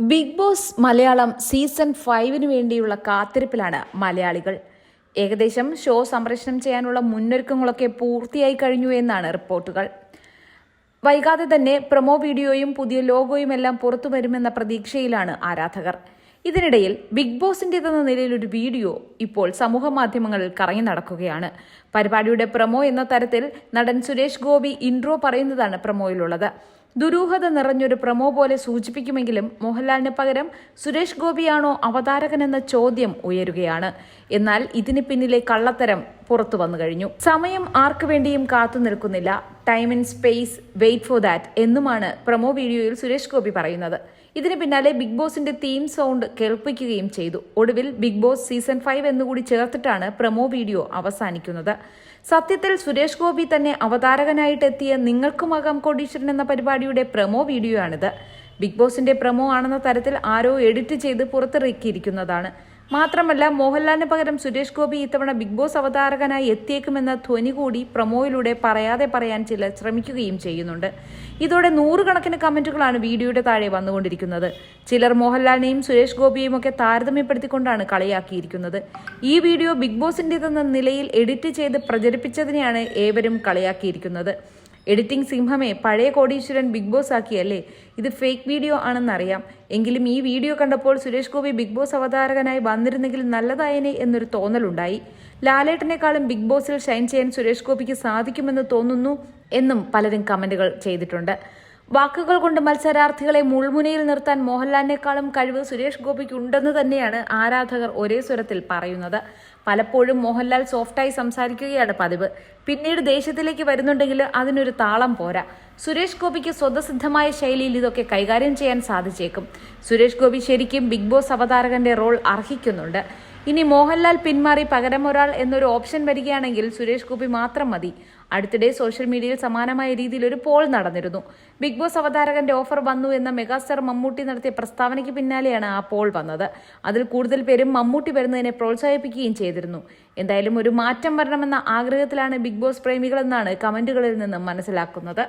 Big boss Malayalam season 5 വേണ്ടിയുള്ള കാത്തിരിപ്പിലാണ് മലയാളികൾ. ഏകദേശം ഷോ സംപ്രേഷണം ചെയ്യാനുള്ള മുന്നൊരുക്കങ്ങളൊക്കെ പൂർത്തിയായി കഴിഞ്ഞു എന്നാണ് റിപ്പോർട്ടുകൾ. വൈകാതെ തന്നെ പ്രൊമോ വീഡിയോയും പുതിയ ലോഗോയും എല്ലാം പുറത്തു വരുമെന്ന പ്രതീക്ഷയിലാണ് ആരാധകർ. ഇതിനിടയിൽ ബിഗ് ബോസിന്റേതെന്ന നിലയിൽ ഒരു വീഡിയോ ഇപ്പോൾ സമൂഹ മാധ്യമങ്ങളിൽ കറങ്ങി നടക്കുകയാണ്. പരിപാടിയുടെ പ്രൊമോ എന്ന തരത്തിൽ നടൻ സുരേഷ് ഗോപി ഇൻട്രോ പറയുന്നതാണ് പ്രൊമോയിലുള്ളത്. ദുരൂഹത നിറഞ്ഞൊരു പ്രൊമോ പോലെ സൂചിപ്പിക്കുമെങ്കിലും മോഹൻലാലിന് പകരം സുരേഷ് ഗോപിയാണോ അവതാരകനെന്ന ചോദ്യം ഉയരുകയാണ്. എന്നാൽ ഇതിന് പിന്നിലെ കള്ളത്തരം പുറത്തു വന്നു കഴിഞ്ഞു. സമയം ആർക്കു വേണ്ടിയും കാത്തു നിൽക്കുന്നില്ല, time and space, wait for that എന്നുമാണ് പ്രൊമോ വീഡിയോയിൽ സുരേഷ് ഗോപി പറയുന്നത്. ഇതിന് പിന്നാലെ ബിഗ് ബോസിന്റെ തീം സൗണ്ട് കേൾപ്പിക്കുകയും ചെയ്തു. ഒടുവിൽ ബിഗ് ബോസ് സീസൺ 5 എന്നുകൂടി ചേർത്തിട്ടാണ് പ്രൊമോ വീഡിയോ അവസാനിക്കുന്നത്. സത്യത്തിൽ സുരേഷ് ഗോപി തന്നെ അവതാരകനായിട്ട് എത്തിയ നിങ്ങൾക്കുമാകാം കോടീശ്വരൻ എന്ന പരിപാടിയുടെ പ്രൊമോ വീഡിയോ ആണിത്. ബിഗ് ബോസിന്റെ പ്രൊമോ ആണെന്ന തരത്തിൽ ആരോ എഡിറ്റ് ചെയ്ത് പുറത്തിറക്കിയിരിക്കുന്നതാണ്. മാത്രമല്ല, മോഹൻലാലിന് പകരം സുരേഷ് ഗോപി ഇത്തവണ ബിഗ് ബോസ് അവതാരകനായി എത്തിയേക്കുമെന്ന ധ്വനി കൂടി പ്രൊമോയിലൂടെ പറയാതെ പറയാൻ ചിലർ ശ്രമിക്കുകയും ചെയ്യുന്നുണ്ട്. ഇതോടെ നൂറുകണക്കിന് കമന്റുകളാണ് വീഡിയോയുടെ താഴെ വന്നുകൊണ്ടിരിക്കുന്നത്. ചിലർ മോഹൻലാലിനെയും സുരേഷ് ഗോപിയെയും ഒക്കെ താരതമ്യപ്പെടുത്തിക്കൊണ്ടാണ് കളിയാക്കിയിരിക്കുന്നത്. ഈ വീഡിയോ ബിഗ് ബോസിന്റേതെന്ന നിലയിൽ എഡിറ്റ് ചെയ്ത് പ്രചരിപ്പിച്ചതിനെയാണ് ഏവരും കളിയാക്കിയിരിക്കുന്നത്. എഡിറ്റിംഗ് സിംഹമേ, പഴയ കോടീശ്വരൻ ബിഗ് ബോസ് ആക്കിയല്ലേ, ഇത് ഫേക്ക് വീഡിയോ ആണെന്നറിയാം. എങ്കിലും ഈ വീഡിയോ കണ്ടപ്പോൾ സുരേഷ് ഗോപി ബിഗ് ബോസ് അവതാരകനായി വന്നിരുന്നെങ്കിൽ നല്ലതായനെ എന്നൊരു തോന്നലുണ്ടായി. ലാലേട്ടനേക്കാളും ബിഗ് ബോസിൽ ഷൈൻ ചെയ്യാൻ സുരേഷ് ഗോപിക്ക് സാധിക്കുമെന്ന് തോന്നുന്നു എന്നും പലരും കമന്റുകൾ ചെയ്തിട്ടുണ്ട്. വാക്കുകൾ കൊണ്ട് മത്സരാർത്ഥികളെ മുൾമുനയിൽ നിർത്താൻ മോഹൻലാലിനേക്കാളും കഴിവ് സുരേഷ് ഗോപിക്ക് ഉണ്ടെന്ന് തന്നെയാണ് ആരാധകർ ഒരേ സ്വരത്തിൽ പറയുന്നത്. പലപ്പോഴും മോഹൻലാൽ സോഫ്റ്റായി സംസാരിക്കുകയാണ് പതിവ്. പിന്നീട് ദേഷ്യത്തിലേക്ക് വരുന്നുണ്ടെങ്കിൽ അതിനൊരു താളം പോരാ. സുരേഷ് ഗോപിക്ക് സ്വതസിദ്ധമായ ശൈലിയിൽ ഇതൊക്കെ കൈകാര്യം ചെയ്യാൻ സാധിച്ചേക്കും. സുരേഷ് ഗോപി ശരിക്കും ബിഗ് ബോസ് അവതാരകന്റെ റോൾ അർഹിക്കുന്നുണ്ട്. ഇനി മോഹൻലാൽ പിന്മാറി പകരം ഒരാൾ എന്നൊരു ഓപ്ഷൻ വരികയാണെങ്കിൽ സുരേഷ് ഗോപി മാത്രം മതി. അടുത്തിടെ സോഷ്യൽ മീഡിയയിൽ സമാനമായ രീതിയിൽ ഒരു പോൾ നടന്നിരുന്നു. ബിഗ് ബോസ് അവതാരകന്റെ ഓഫർ വന്നു എന്ന മെഗാസ്റ്റാർ മമ്മൂട്ടി നടത്തിയ പ്രസ്താവനയ്ക്ക് പിന്നാലെയാണ് ആ പോൾ വന്നത്. അതിൽ കൂടുതൽ പേരും മമ്മൂട്ടി വരുന്നതിനെ പ്രോത്സാഹിപ്പിക്കുകയും ചെയ്തിരുന്നു. എന്തായാലും ഒരു മാറ്റം വരണമെന്ന ആഗ്രഹത്തിലാണ് ബിഗ് ബോസ് പ്രേമികളെന്നാണ് കമന്റുകളിൽ നിന്നും മനസ്സിലാക്കുന്നത്.